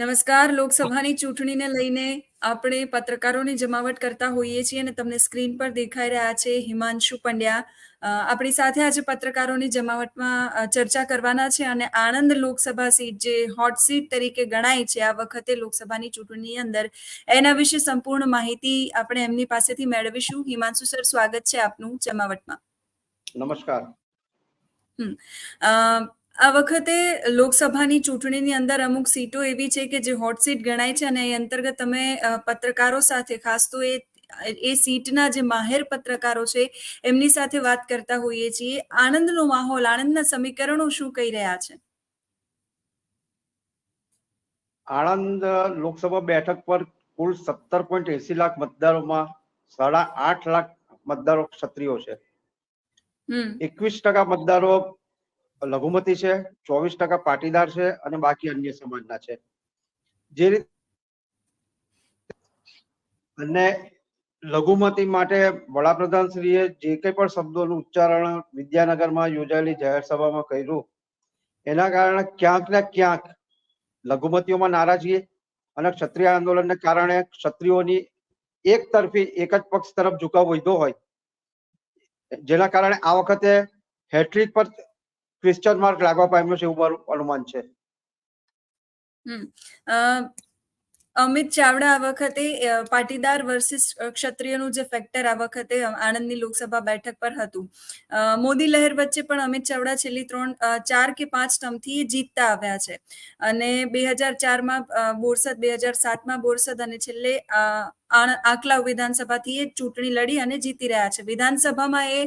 નમસ્કાર. લોકસભાની ચૂંટણીને લઈને આપણે પત્રકારોની જમાવટ કરતા હોઈએ છીએ અને તમને સ્ક્રીન પર દેખાઈ રહ્યા છે હિમાંશુ પંડ્યા. આપણી સાથે આજે પત્રકારોની જમાવટમાં ચર્ચા કરવાના છે અને આણંદ લોકસભા સીટ જે હોટ સીટ તરીકે ગણાય છે આ વખતે લોકસભાની ચૂંટણીની અંદર, એના વિશે સંપૂર્ણ માહિતી આપણે એમની પાસેથી મેળવીશું. હિમાંશુ સર, સ્વાગત છે આપનું જમાવટમાં. નમસ્કાર. આ વખતે લોકસભાની ચૂંટણીની અંદર અમુક સીટો એવી છે કે જે હોટ સીટ ગણાય છે અને એ અંતર્ગત તમે પત્રકારો સાથે, ખાસ તો એ સીટના જે માહેર પત્રકારો છે એમની સાથે વાત કરતા હોઈએ છીએ. આણંદનો માહોલ, આણંદના સમીકરણો શું કહી રહ્યા છે? આણંદ લોકસભા બેઠક પર કુલ 17.80 લાખ મતદારોમાં 8.5 લાખ મતદારો ક્ષત્રિયો છે. 21% મતદારો લઘુમતી છે, 24% પાટીદાર છે અને બાકી અન્ય સમાજના છે. જે રીતે અને લઘુમતી માટે વડાપ્રધાનશ્રીએ જે કંઈ પણ શબ્દોનું ઉચ્ચારણ વિદ્યાનગરમાં યોજાયેલી જાહેર સભામાં કર્યું, એના કારણે ક્યાંક ને ક્યાંક લઘુમતીઓમાં નારાજગી અને ક્ષત્રિય આંદોલનને કારણે ક્ષત્રિયોની એક તરફી એક જ પક્ષ તરફ ઝુકાવ વધ્યો હોય, જેના કારણે આ વખતે હેટ્રિક પર ક્વેશ્ચન માર્ક લાગવા પામ્યો છે એવું મારું અનુમાન છે. અમિત ચાવડા આ વખતે પાટીદાર વર્સિસ ક્ષત્રિયનું જે ફેક્ટર આ વખતે આણંદની લોકસભા બેઠક પર હતું. મોદી લહેર વચ્ચે પણ અમિત ચાવડા છેલ્લી 4 કે 5 ટર્મથી જીતતા આવ્યા છે અને 2004માં બોરસદ, 2007માં બોરસદ અને છેલ્લે આંકલાવ વિધાનસભાથી એ ચૂંટણી લડી અને જીતી રહ્યા છે. વિધાનસભામાં એ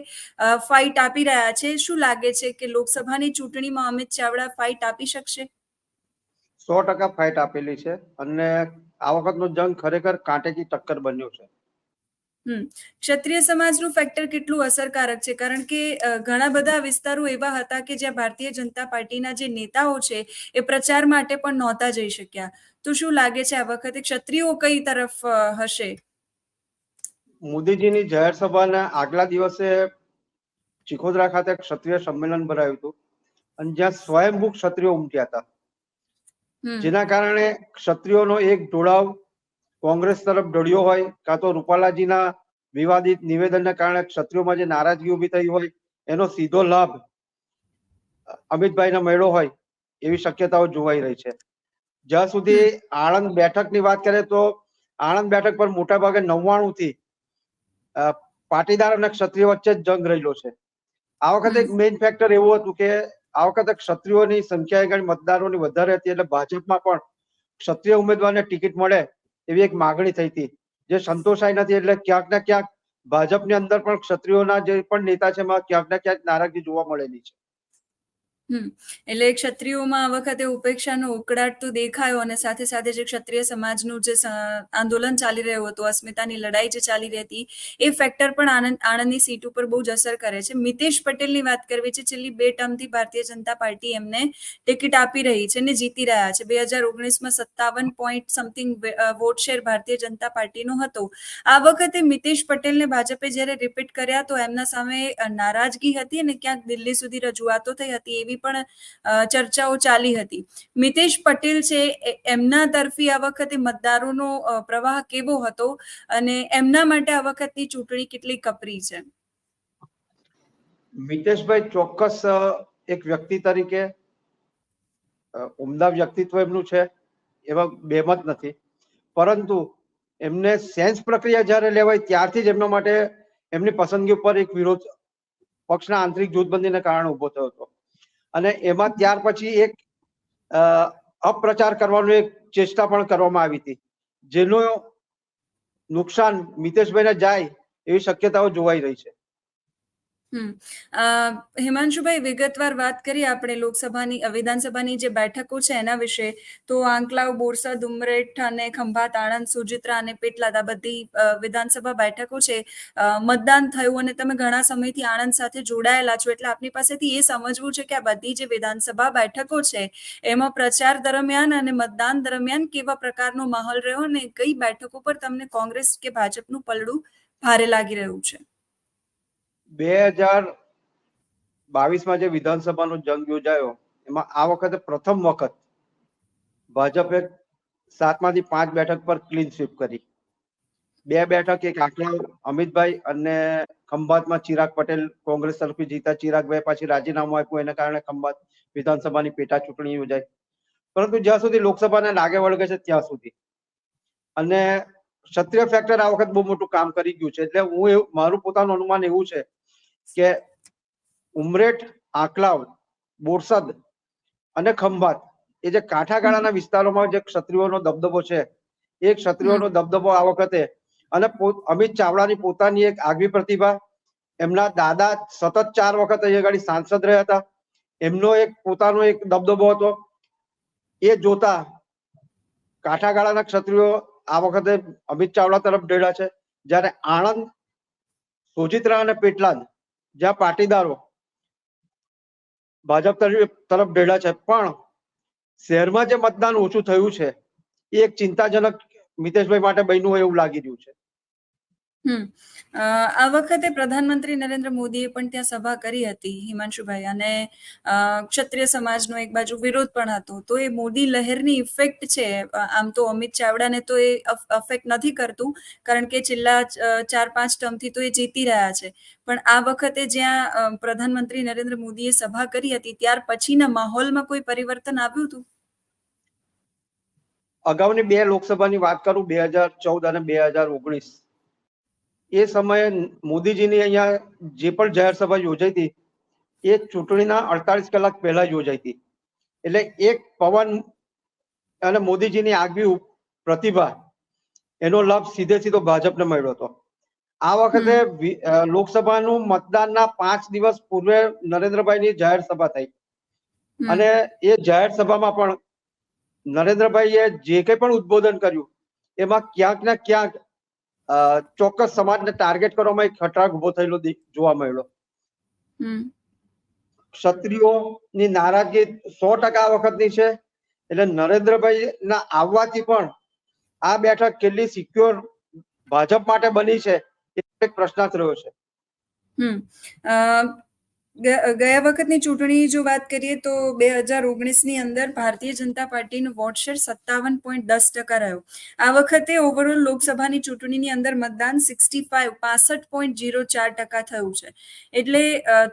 ફાઇટ આપી રહ્યા છે. શું લાગે છે કે લોકસભાની ચૂંટણીમાં અમિત ચાવડા ફાઇટ આપી શકશે? 100% ફાઇટ આપેલી છે અને આ વખતનો જંગ ખરેખર કાંટેકી ટક્કર બન્યો છે. ક્ષત્રિય સમાજનું ફેક્ટર કેટલું અસરકારક છે? કારણ કે ઘણા બધા વિસ્તારો એવા હતા કે જ્યાં ભારતીય જનતા પાર્ટીના જે નેતાઓ છે એ પ્રચાર માટે પણ નહોતા જઈ શક્યા. તો શું લાગે છે આ વખતે ક્ષત્રિયો કઈ તરફ હશે? મોદીજીની જાહેર સભાના આગલા દિવસે ચિખોદરા ખાતે ક્ષત્રિય સંમેલન ભરાયું હતું અને જ્યાં સ્વયંભૂ ક્ષત્રિયો ઉમટ્યા હતા, જેના કારણે ક્ષત્રિયોનો એક ઢોળાવ કોંગ્રેસ તરફ ઢળ્યો હોય, કાં તો રૂપાલાજીના વિવાદિત નિવેદનને કારણે ક્ષત્રિયોમાં જે નારાજગી ઉભી થઈ હોય એનો સીધો લાભ અમિતભાઈને મળ્યો હોય એવી શક્યતાઓ જોવાઈ રહી છે. જ્યાં સુધી આણંદ બેઠકની વાત કરીએ તો આણંદ બેઠક પર મોટા ભાગે 99 થી પાટીદાર અને ક્ષત્રિય વચ્ચે જ જંગ રહેલો છે. આ વખતે એક મેઇન ફેક્ટર એવું હતું કે આ વખતે ક્ષત્રિયોની સંખ્યા ગણી મતદારોની વધારે હતી એટલે ભાજપમાં પણ ક્ષત્રિય ઉમેદવારને ટિકિટ મળે એવી એક માગણી થઈ હતી, જે સંતોષાઈ નથી. એટલે ક્યાંક ને ક્યાંક ભાજપની અંદર પણ ક્ષત્રિયોના જે પણ નેતા છે એમાં ક્યાંક ને ક્યાંક નારાજગી જોવા મળેલી છે. એટલે ક્ષત્રિયોમાં આ વખતે ઉપેક્ષાનો ઉકળાટ તો દેખાયો અને સાથે સાથે જે ક્ષત્રિય સમાજનું જે આંદોલન ચાલી રહ્યું હતું, અસ્મિતાની લડાઈ જે ચાલી રહી હતી, એ ફેક્ટર પણ આણંદની સીટ ઉપર બહુ જ અસર કરે છે. મિતેશ પટેલની વાત કરવી છે. છેલ્લી 2 ટર્મથી ભારતીય જનતા પાર્ટી એમને ટિકિટ આપી રહી છે અને જીતી રહ્યા છે. 2019માં 57 point something vote share Bharatiya Janata પાર્ટીનો હતો. આ વખતે મિતેશ પટેલને ભાજપે જ્યારે રિપીટ કર્યા તો એમના સામે નારાજગી હતી અને ક્યાંક દિલ્હી સુધી રજૂઆતો થઈ હતી એવી પણ ચર્ચાઓ ચાલી હતી. મિતેશ પટેલ છે એમના તરફી આ વખતે મતદારોનો પ્રવાહ કેવો હતો અને એમના માટે આ વખતની ચૂંટણી કેટલી કપરી છે? મિતેશભાઈ ચોક્કસ એક વ્યક્તિ તરીકે ઉમદા વ્યક્તિત્વ એમનું છે, એવા બેમત નથી. પરંતુ એમને સેન્સ પ્રક્રિયા જ્યારે લેવાય ત્યારથી જ એમના માટે એમની પસંદગી ઉપર એક વિરોધ પક્ષના આંતરિક જૂથબંધીને કારણે ઉભો થયો હતો અને એમાં ત્યાર પછી એક અપપ્રચાર કરવાનો એક ચેષ્ટા પણ કરવામાં આવી હતી, જેનું નુકસાન મિતેશભાઈને જાય એવી શક્યતાઓ જોવાઈ રહી છે. હિમાંશુભાઈ, વિગતવાર વાત કરીએ આપણે લોકસભાની, વિધાનસભાની જે બેઠકો છે એના વિશે. તો આંકલાવ, બોરસદ, ઉમરેઠ અને ખંભાત, આણંદ, સુજિત્રા અને પેટલાદ, આ બધી વિધાનસભા બેઠકો છે. મતદાન થયું અને તમે ઘણા સમયથી આણંદ સાથે જોડાયેલા છો એટલે આપની પાસેથી એ સમજવું છે કે આ બધી જે વિધાનસભા બેઠકો છે એમાં પ્રચાર દરમિયાન અને મતદાન દરમિયાન કેવા પ્રકારનો માહોલ રહ્યો અને કઈ બેઠકો પર તમને કોંગ્રેસ કે ભાજપનું પલડું ભારે લાગી રહ્યું છે? 2022માં જે વિધાનસભાનો જંગ યોજાયો એમાં આ વખતે પ્રથમ વખત ભાજપે 7માંથી 5 બેઠક પર ક્લીન સ્વીપ કરી. 2 બેઠક એક આંકલાવ અમિતભાઈ અને ખંભાતમાં ચિરાગ પટેલ કોંગ્રેસ તરફથી જીતા. ચિરાગભાઈ પાછી રાજીનામું આપ્યું, એના કારણે ખંભાત વિધાનસભાની પેટા ચૂંટણી યોજાઈ. પરંતુ જ્યાં સુધી લોકસભાને લાગે વળગે છે ત્યાં સુધી, અને ક્ષત્રિય ફેક્ટર આ વખત બહુ મોટું કામ કરી ગયું છે. એટલે મારું પોતાનું અનુમાન એવું છે કે ઉમરેઠ, આંકલાવ, બોરસદ અને ખંભાત એ જે કાંઠાગાળાના વિસ્તારોમાં જે ક્ષત્રિયોનો દબદબો છે, એ ક્ષત્રિયોનો દબદબો આ વખતે, અને અમિત ચાવડાની પોતાની એક આગવી પ્રતિભા, એમના દાદા સતત 4 વખત અહીંયા આગળ સાંસદ રહ્યા હતા, એમનો એક પોતાનો એક દબદબો હતો, એ જોતા કાંઠાગાળાના ક્ષત્રિયો આ વખતે અમિત ચાવડા તરફ ઢળ્યા છે. જ્યારે આણંદ, સોજિત્રા અને પેટલાદ જ્યાં પાટીદારો ભાજપ તરફ ઢળ્યા છે, પણ શહેરમાં જે મતદાન ઓછું થયું છે એ એક ચિંતાજનક મિતેશભાઈ માટે બન્યું હોય એવું લાગી રહ્યું છે. આ વખતે પ્રધાનમંત્રી નરેન્દ્ર મોદીએ પણ ત્યાં સભા કરી હતી, હિમાંશુભાઈ, અને ક્ષત્રિય સમાજનો એક બાજુ વિરોધ પણ હતો. તો એ મોદી લહેરની ઇફેક્ટ છે. આમ તો અમિત ચાવડાને તો એ અફેક્ટ નથી કરતું, કારણ કે છેલ્લા 4-5 ટર્મથી તો એ જીતી રહ્યા છે. પણ આ વખતે જ્યાં પ્રધાનમંત્રી નરેન્દ્ર મોદીએ સભા કરી હતી, ત્યાર પછીના માહોલમાં કોઈ પરિવર્તન આવ્યું હતું? અગાઉની 2 લોકસભાની વાત કરું, 2014 અને 2019, એ સમયે મોદીજીની અહીંયા જે પણ જાહેર સભા યોજાઈ હતી એ ચૂંટણીના 48 કલાક પહેલા યોજાઈ હતી. એટલે એક પવન અને મોદીજીની આગવી પ્રતિભા, એનો લાભ સીધો ભાજપને મળ્યો હતો. આ વખતે લોકસભાનું મતદાનના 5 દિવસ પૂર્વે નરેન્દ્રભાઈની જાહેર સભા થઈ, અને એ જાહેર સભામાં પણ નરેન્દ્રભાઈએ જે કંઈ પણ ઉદ્બોધન કર્યું એમાં ક્યાંક ને ક્યાંક ચોક્કસ સમાજને ટાર્ગેટ કરવામાં એક ખટરાગ ઉભો થયેલો જોવા મળ્યો. ક્ષત્રિયોની નારાજગી 100% આ વખતની છે. એટલે નરેન્દ્રભાઈ ના આવવાથી પણ આ બેઠક કેટલી સિક્યોર ભાજપ માટે બની છે એ એક પ્રશ્નાર્થ રહ્યો છે. ગયા વખતની ચૂંટણી જો વાત કરીએ તો 2019ની અંદર ભારતીય જનતા પાર્ટીનું વોટ શેર 57.10% રહ્યો. આ વખતે ઓવરઓલ લોકસભાની ચૂંટણીની અંદર મતદાન 65.04% થયું છે. એટલે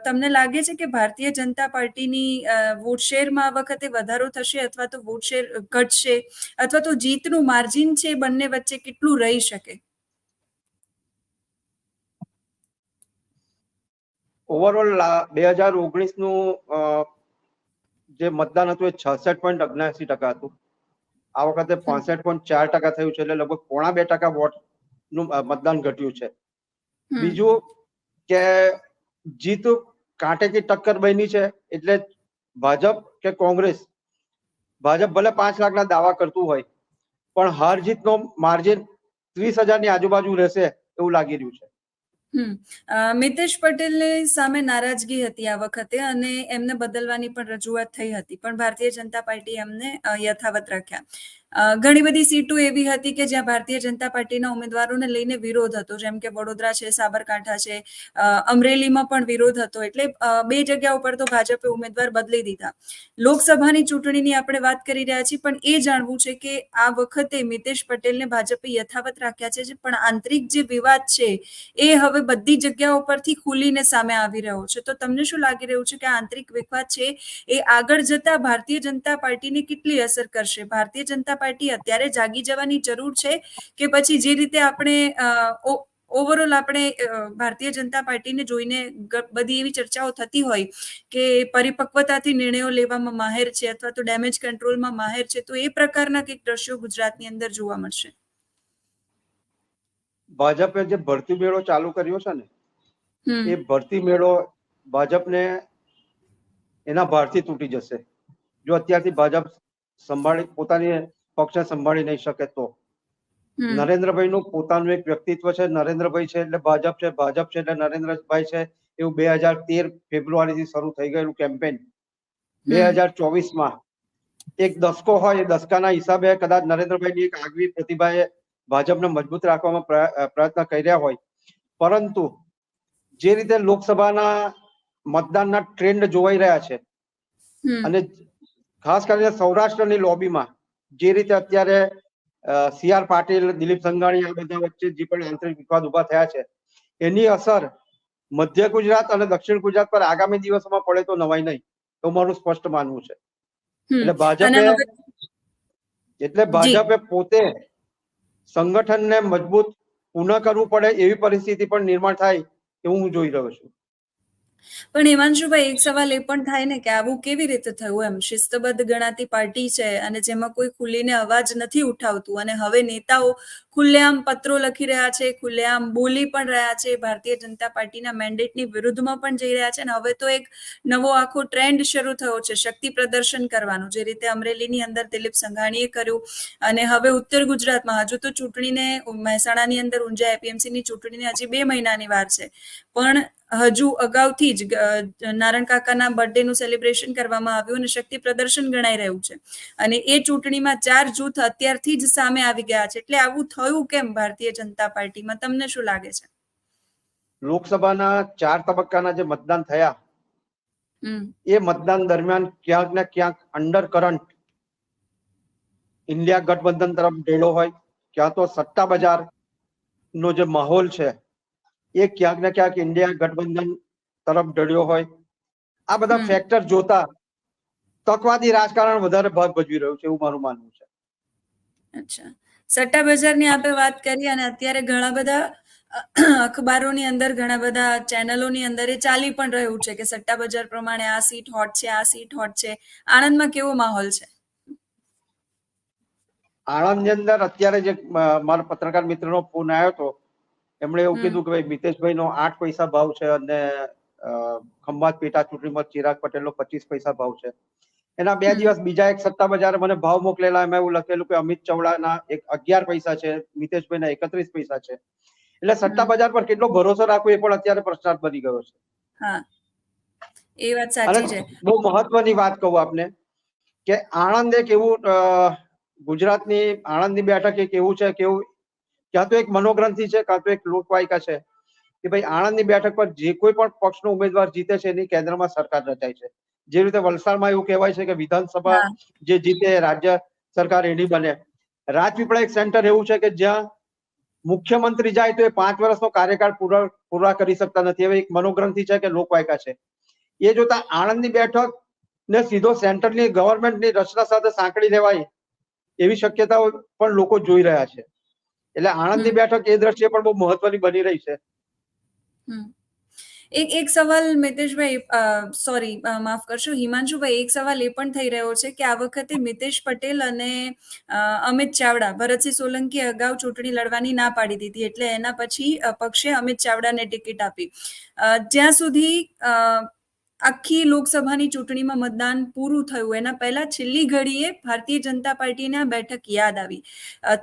તમને લાગે છે કે ભારતીય જનતા પાર્ટીની વોટ શેરમાં આ વખતે વધારો થશે, અથવા તો વોટ શેર ઘટશે, અથવા તો જીતનું માર્જિન છે બંને વચ્ચે કેટલું રહી શકે? ઓવરઓલ 2019નું જે મતદાન હતું એ 66.79% હતું. આ વખતે 65.4% થયું છે. એટલે લગભગ 1.5% વોટનું મતદાન ઘટ્યું છે. બીજું કે જીત કાંટેકી ટક્કર બની છે. એટલે ભાજપ કે કોંગ્રેસ, ભાજપ ભલે 5 લાખના દાવા કરતું હોય, પણ હાર જીતનો માર્જિન 30,000ની આજુબાજુ રહેશે એવું લાગી રહ્યું છે. મિતેશ પટેલની સામે નારાજગી હતી આ વખતે, અને એમને બદલવાની પણ રજૂઆત થઈ હતી, પણ ભારતીય જનતા પાર્ટી એમને યથાવત રાખ્યા. ઘણી બધી સીટો એવી હતી કે જ્યાં ભારતીય જનતા પાર્ટીના ઉમેદવારોને લઈને વિરોધ હતો, જેમ કે વડોદરા છે, સાબરકાંઠા છે, અમરેલીમાં પણ વિરોધ હતો. એટલે 2 જગ્યા ઉપર તો ભાજપે ઉમેદવાર બદલી દીધા. લોકસભાની ચૂંટણીની આપણે વાત કરી રહ્યા છીએ, પણ એ જાણવું છે કે આ વખતે મિતેશ પટેલને ભાજપે યથાવત રાખ્યા છે, પણ આંતરિક જે વિવાદ છે એ હવે બધી જગ્યાઓ પરથી ખુલીને સામે આવી રહ્યો છે. તો તમને શું લાગી રહ્યું છે કે આંતરિક વિવાદ છે એ આગળ જતા ભારતીય જનતા પાર્ટીને કેટલી અસર કરશે? ભારતીય જનતા પાર્ટી અત્યારે જાગી જવાની જરૂર છે, કે પછી જે રીતે આપણે ઓવરઓલ આપણે ભારતીય જનતા પાર્ટીને જોઈને બધી એવી ચર્ચાઓ થતી હોય કે પરિપક્વતાથી નિર્ણયો લેવામાં માહેર છે, અથવા તો ડેમેજ કંટ્રોલમાં માહેર છે, તો એ પ્રકારના કંઈક દ્રશ્યો ગુજરાતની અંદર જોવા મળશે? ભાજપે જે ભરતી મેળો ચાલુ કર્યો છે ને, એ ભરતી મેળો ભાજપને એના ભારથી તૂટી જશે જો અત્યારથી ભાજપ પોતાની પક્ષને સંભાળી નહીં શકે તો. નરેન્દ્રભાઈનું પોતાનું એક વ્યક્તિત્વ છે. નરેન્દ્રભાઈ છે એટલે ભાજપ છે, ભાજપ છે એટલે નરેન્દ્રભાઈ છે, એવું 2013 ફેબ્રુઆરીથી શરૂ થઈ ગયેલું કેમ્પેન 2024માં એક દસકો હોય, એ દસકાના હિસાબે કદાચ નરેન્દ્રભાઈની એક આગવી પ્રતિભાએ ભાજપને મજબૂત રાખવામાં પ્રયત્ન કર્યા હોય, પરંતુ જે રીતે લોકસભાના મતદાનના ટ્રેન્ડ જોવાઈ રહ્યા છે, અને ખાસ કરીને સૌરાષ્ટ્રની લોબીમાં જે રીતે અત્યારે સી આર પાટીલ, દિલીપ સંઘાણી આ બધા વચ્ચે જે પણ આંતરિક વિવાદ ઉભા થયા છે એની અસર મધ્ય ગુજરાત અને દક્ષિણ ગુજરાત પર આગામી દિવસોમાં પડે તો નવાઈ નહીં, તો મારું સ્પષ્ટ માનવું છે. અને એટલે ભાજપે પોતે સંગઠનને મજબૂત પુનઃ કરવું પડે એવી પરિસ્થિતિ પણ નિર્માણ થાય એવું હું જોઈ રહ્યો છું. પણ હિમાંશુભાઈ, એક સવાલ એ પણ થાય ને કે આવું કેવી રીતે થયું? એમ શિસ્તબદ્ધ ગણાતી પાર્ટી છે અને જેમાં કોઈ ખુલીને અવાજ નથી ઉઠાવતું, અને હવે નેતાઓ ખુલ્લેઆમ પત્રો લખી રહ્યા છે, ખુલ્લેઆમ બોલી પણ રહ્યા છે, ભારતીય જનતા પાર્ટીના મેન્ડેટની વિરુદ્ધમાં પણ જઈ રહ્યા છે. અને હવે તો એક નવો આખો ટ્રેન્ડ શરૂ થયો છે શક્તિ પ્રદર્શન કરવાનું, જે રીતે અમરેલીની અંદર દિલીપ સંઘાણીએ કર્યું, અને હવે ઉત્તર ગુજરાતમાં હજુ તો ચૂંટણીને, મહેસાણાની અંદર ઊંઝા એપીએમસીની ચૂંટણીને હજી 2 મહિનાની વાર છે, પણ હજુ અગાઉથી જ નારણ કાકાના બર્થડે નું સેલિબ્રેશન કરવામાં આવ્યું અને શક્તિ પ્રદર્શન ગણાઈ રહ્યું છે. અને એ ચૂંટણીમાં 4 જૂથ અત્યારથી જ સામે આવી ગયા છે. એટલે આવું થયું કેમ ભારતીય જનતા પાર્ટીમાં? તમને શું લાગે છે? લોકસભાના 4 તબક્કાના જે મતદાન થયા એ મતદાન દરમિયાન ક્યાંક ને ક્યાંક અંડર કરંટ ઇન્ડિયા ગઠબંધન તરફ ઢેલો હોય, ક્યાં તો સટ્ટા બજાર નો જે માહોલ છે એ ક્યાંક ને ક્યાંક ઇન્ડિયા ગઠબંધન તરફ ઢળ્યો હોય. આ બધા ફેક્ટર જોતા તકવાદી રાજકારણ વધારે ભાગ ભજવી રહ્યું છે એવું મારું માનવું છે. અચ્છા, સટ્ટા બજારની આપણે વાત કરી, અને અત્યારે ઘણા બધા અખબારોની અંદર, ઘણા બધા ચેનલોની અંદર એ ચાલી પણ રહ્યું છે કે સટ્ટા બજાર પ્રમાણે આ સીટ હોટ છે, આ સીટ હોટ છે. આણંદમાં કેવો માહોલ છે? આણંદની અંદર અત્યારે જે મારા પત્રકાર મિત્રનો ફોન આવ્યો હતો, એમણે એવું કીધું કે ભાઈ મિતેશભાઈ નો 8 પૈસા ભાવ છે અને ખંભાત પેટા ચૂંટણીમાં ચિરાગ પટેલનો 25 પૈસા ભાવ છે. એના 2 દિવસ બીજા એક સટ્ટા બજારે મને ભાવ મોકલેલા, એમાં એવું લખેલું કે અમિત ચાવડાના 11 પૈસા છે, મિતેશભાઈના 31 પૈસા છે. એટલે સટ્ટા બજાર પર કેટલો ભરોસો રાખવો એ પણ અત્યારે પ્રશ્નાર્થ બની ગયો છે. હા, એ વાત સાચી છે. બહુ મહત્વની વાત કહું આપને કે આણંદ એક એવું ગુજરાતની આણંદની બેઠક એક એવું છે કે ક્યાં તો એક મનોગ્રંથિ છે, કાં તો એક લોકવાયકા છે કે ભાઈ આણંદની બેઠક પર જે કોઈ પણ પક્ષનો ઉમેદવાર જીતે છે એની કેન્દ્રમાં સરકાર રચાય છે. જે રીતે વલસાડમાં એવું કહેવાય છે કે વિધાનસભા જે જીતે રાજ્ય સરકાર એની બને. રાજપીપળા એક સેન્ટર એવું છે કે જ્યાં મુખ્યમંત્રી જાય તો એ 5 વર્ષનો કાર્યકાળ પૂરા કરી શકતા નથી. હવે એક મનોગ્રંથિ છે કે લોકવાયકા છે. એ જોતા આણંદની બેઠક ને સીધો સેન્ટ્રલની ગવર્મેન્ટની રચના સાથે સાંકળી લેવાય એવી શક્યતાઓ પણ લોકો જોઈ રહ્યા છે. એટલે આણંદની બેઠક એ દ્રષ્ટિએ પણ બહુ મહત્વની બની રહી છે. એક સવાલ મિતેશભાઈ, સોરી, માફ કરશો હિમાંશુભાઈ, એક સવાલ એ પણ થઈ રહ્યો છે કે આ વખતે મિતેશ પટેલ અને અમિત ચાવડા, ભરતસિંહ સોલંકી અગાઉ ચૂંટણી લડવાની ના પાડી દીધી, એટલે એના પછી પક્ષે અમિત ચાવડાને ટિકિટ આપી. જ્યાં સુધી આખી લોકસભાની ચૂંટણીમાં મતદાન પૂરું થયું એના પહેલા છેલ્લી ઘડીએ ભારતીય જનતા પાર્ટીને બેઠક યાદ આવી,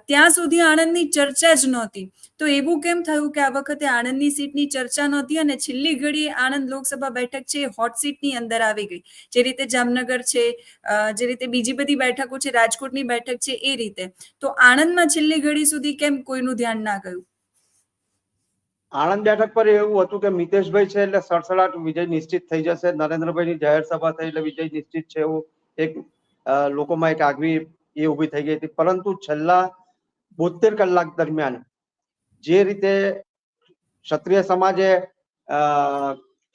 ત્યાં સુધી આણંદની ચર્ચા જ નહોતી. તો એવું કેમ થયું કે આ વખતે આણંદની સીટની ચર્ચા નહોતી અને છેલ્લી ઘડીએ આણંદ લોકસભા બેઠક છે એ હોટ સીટની અંદર આવી ગઈ? જે રીતે જામનગર છે, જે રીતે બીજી બધી બેઠકો છે, રાજકોટની બેઠક છે, એ રીતે. તો આણંદમાં છેલ્લી ઘડી સુધી કેમ કોઈનું ધ્યાન ના ગયું? આણંદ બેઠક પર એવું હતું કે મિતેશભાઈ છે એટલે સડસડાટ વિજય નિશ્ચિત થઈ જશે, નરેન્દ્રભાઈની જાહેર સભા થઈ એટલે વિજય નિશ્ચિત છે, એવું એક લોકોમાં એક આગવી એ ઉભી થઈ ગઈ હતી. પરંતુ છેલ્લા 72 કલાક દરમિયાન જે રીતે ક્ષત્રિય સમાજે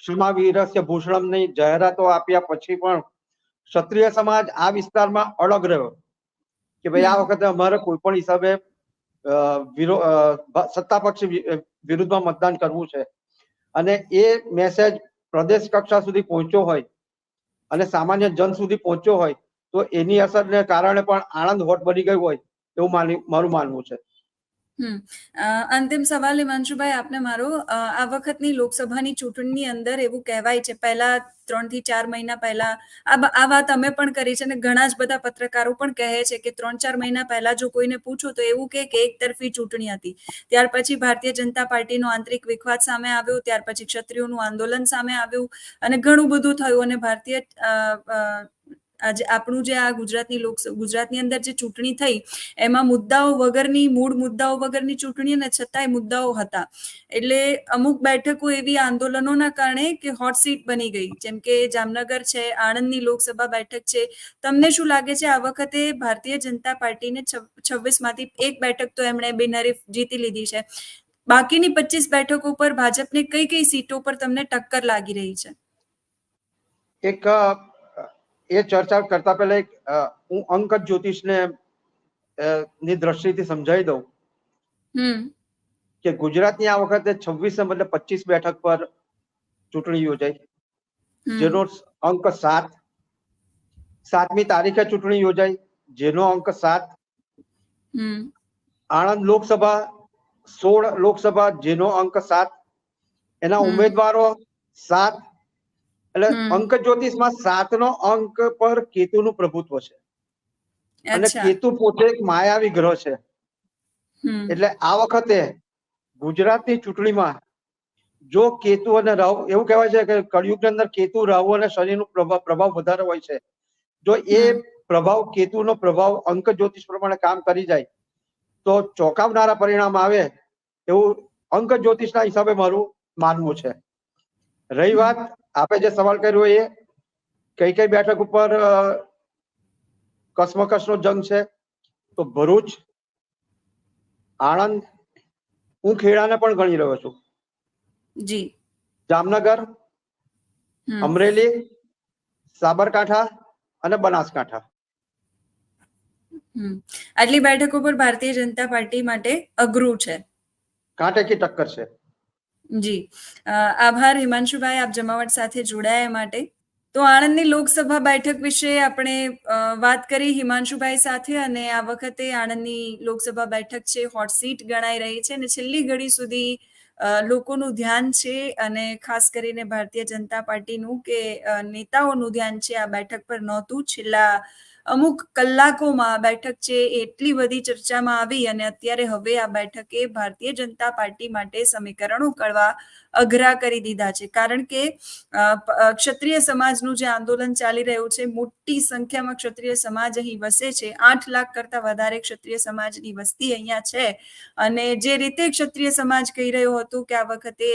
ક્ષમા વીરસ્ય ભૂષણમની જાહેરાતો આપ્યા પછી પણ ક્ષત્રિય સમાજ આ વિસ્તારમાં અડગ રહ્યો કે ભાઈ આ વખતે અમારે કોઈ પણ હિસાબે સત્તા પક્ષ વિરુદ્ધમાં મતદાન કરવું છે. અને એ મેસેજ પ્રદેશ કક્ષા સુધી પહોંચ્યો હોય અને સામાન્ય જન સુધી પહોંચ્યો હોય તો એની અસરને કારણે પણ આણંદ હોટ બની ગયું હોય એવું મારું માનવું છે. અંતિમ સવાલ હિમાંશુભાઈ આપને મારો, આ વખતની લોકસભાની ચૂંટણીની અંદર એવું કહેવાય છે, પહેલા 3 થી 4 મહિના પહેલા આ વાત અમે પણ કરી છે અને ઘણા જ બધા પત્રકારો પણ કહે છે કે 3-4 મહિના પહેલા જો કોઈને પૂછો તો એવું કે એક તરફી ચૂંટણી હતી. ત્યાર પછી ભારતીય જનતા પાર્ટીનો આંતરિક વિખવાદ સામે આવ્યો, ત્યાર પછી ક્ષત્રિયોનું આંદોલન સામે આવ્યું અને ઘણું બધું થયું અને ભારતીય આજે આપણું જે આ ગુજરાતની અંદર જે ચૂંટણી થઈ એમાં મુદ્દાઓ વગરની મૂળ મુદ્દાઓ વગરની ચૂંટણી અને છતાંય મુદ્દાઓ હતા. એટલે અમુક બેઠકો એવી આંદોલનોના કારણે કે હોટ સીટ બની ગઈ, જેમ કે જામનગર છે, આણંદની લોકસભા બેઠક છે. તમને શું લાગે છે આ વખતે ભારતીય જનતા પાર્ટીને 26માંથી એક બેઠક તો એમણે બિનહરીફ જીતી લીધી છે, બાકીની 25 બેઠકો પર ભાજપને કઈ કઈ સીટો પર તમને ટક્કર લાગી રહી છે? એક એ ચર્ચા કરતા પહેલા હું અંક જ્યોતિષને ની દ્રષ્ટિથી સમજાવી દઉં કે ગુજરાતની આ વખતે 26 ને બદલે 25 બેઠક પર ચૂંટણી યોજાઈ, જેનો અંક 7. 7મી તારીખે ચૂંટણી યોજાઈ, જેનો અંક 7. આણંદ લોકસભા 16 લોકસભા, જેનો અંક 7. એના ઉમેદવારો 7. એટલે અંક જ્યોતિષમાં 7નો અંક પર કેતુનું પ્રભુત્વ છે અને કેતુ પોતે એક માયાવી ગ્રહ છે. એટલે આ વખતે ગુજરાતની ચૂંટણીમાં જો કેતુ અને રાહુ, એવું કહેવાય છે કે કળિયુગની અંદર કેતુ, રાહુ અને શનિનો પ્રભાવ વધારે હોય છે. જો એ પ્રભાવ, કેતુનો પ્રભાવ અંક જ્યોતિષ પ્રમાણે કામ કરી જાય તો ચોંકાવનારા પરિણામ આવે એવું અંક જ્યોતિષના હિસાબે મારું માનવું છે. રહી વાત આપે જે સવાલ કર્યો એ કઈ બેઠક ઉપર કસમકસનો જંગ છે, તો ભરૂચ, આણંદ, હું ખેડાને પણ ગણી રહ્યો છું, જી, જામનગર, અમરેલી, સાબરકાંઠા અને બનાસકાંઠા. આટલી બેઠકો પર ભારતીય જનતા પાર્ટી માટે અઘરું છે, કાંટે કી ટક્કર છે. જી, આભાર હિમાંશુભાઈ આપ જમાવટ સાથે જોડાયા માટે. તો આણંદની લોકસભા બેઠક વિશે આપણે વાત કરી હિમાંશુભાઈ સાથે, અને આ વખતે આણંદની લોકસભા બેઠક છે હોટ સીટ ગણાઈ રહી છે અને છેલ્લી ઘડી સુધી લોકોનું ધ્યાન છે અને ખાસ કરીને ભારતીય જનતા પાર્ટીનું કે નેતાઓનું ધ્યાન છે આ બેઠક પર નહોતું. છેલ્લા અમુક કલાકોમાં આ બેઠક છે એટલી બધી ચર્ચામાં આવી અને અત્યારે હવે આ બેઠકે ભારતીય જનતા પાર્ટી માટે સમીકરણો કરવા અઘરા કરી દીધા છે. કારણ કે ક્ષત્રિય સમાજનું જે આંદોલન ચાલી રહ્યું છે, મોટી સંખ્યામાં ક્ષત્રિય સમાજ અહીં વસે છે, 8 લાખ કરતા વધારે ક્ષત્રિય સમાજની વસ્તી અહીંયા છે. અને જે રીતે ક્ષત્રિય સમાજ કહી રહ્યો હતો કે આ વખતે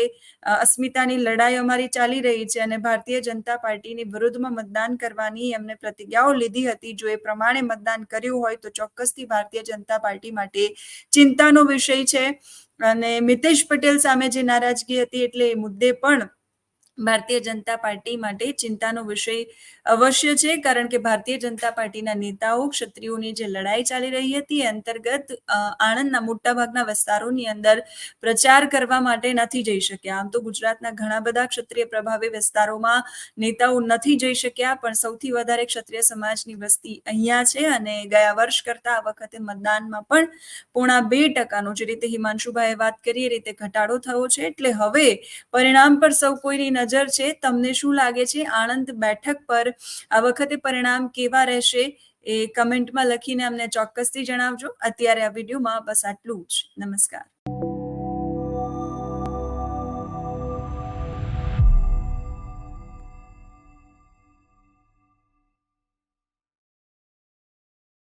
અસ્મિતાની લડાઈ અમારી ચાલી રહી છે અને ભારતીય જનતા પાર્ટીની વિરુદ્ધમાં મતદાન કરવાની એમને પ્રતિજ્ઞાઓ લીધી હતી, જો એ પ્રમાણે મતદાન કર્યું હોય તો ચોક્કસથી ભારતીય જનતા પાર્ટી માટે ચિંતાનો વિષય છે. અને મિતેશ પટેલ સામે જે નારાજગી હતી, એટલે એ મુદ્દે પણ ભારતીય જનતા પાર્ટી માટે ચિંતાનો વિષય અવશ્ય છે. કારણ કે ભારતીય જનતા પાર્ટીના નેતાઓ ક્ષત્રિયોની જે લડાઈ ચાલી રહી હતી એ અંતર્ગત આણંદના મોટાભાગના વિસ્તારોની અંદર પ્રચાર કરવા માટે નથી જઈ શક્યા. આમ તો ગુજરાતના ઘણા બધા ક્ષત્રિય પ્રભાવી વિસ્તારોમાં નેતાઓ નથી જઈ શક્યા, પણ સૌથી વધારે ક્ષત્રિય સમાજની વસ્તી અહીંયા છે અને ગયા વર્ષ કરતા આ વખતે મતદાનમાં પણ 0.5%, જે રીતે હિમાંશુભાઈએ વાત કરી એ રીતે ઘટાડો થયો છે. એટલે હવે પરિણામ પર સૌ કોઈની નજર છે. તમને શું લાગે છે આણંદ બેઠક પર આ વખતે પરિણામ કેવા રહેશે એ કમેન્ટમાં લખીને અમને ચોક્કસથી જણાવજો. અત્યારે આ વિડીયોમાં બસ આટલું જ. નમસ્કાર.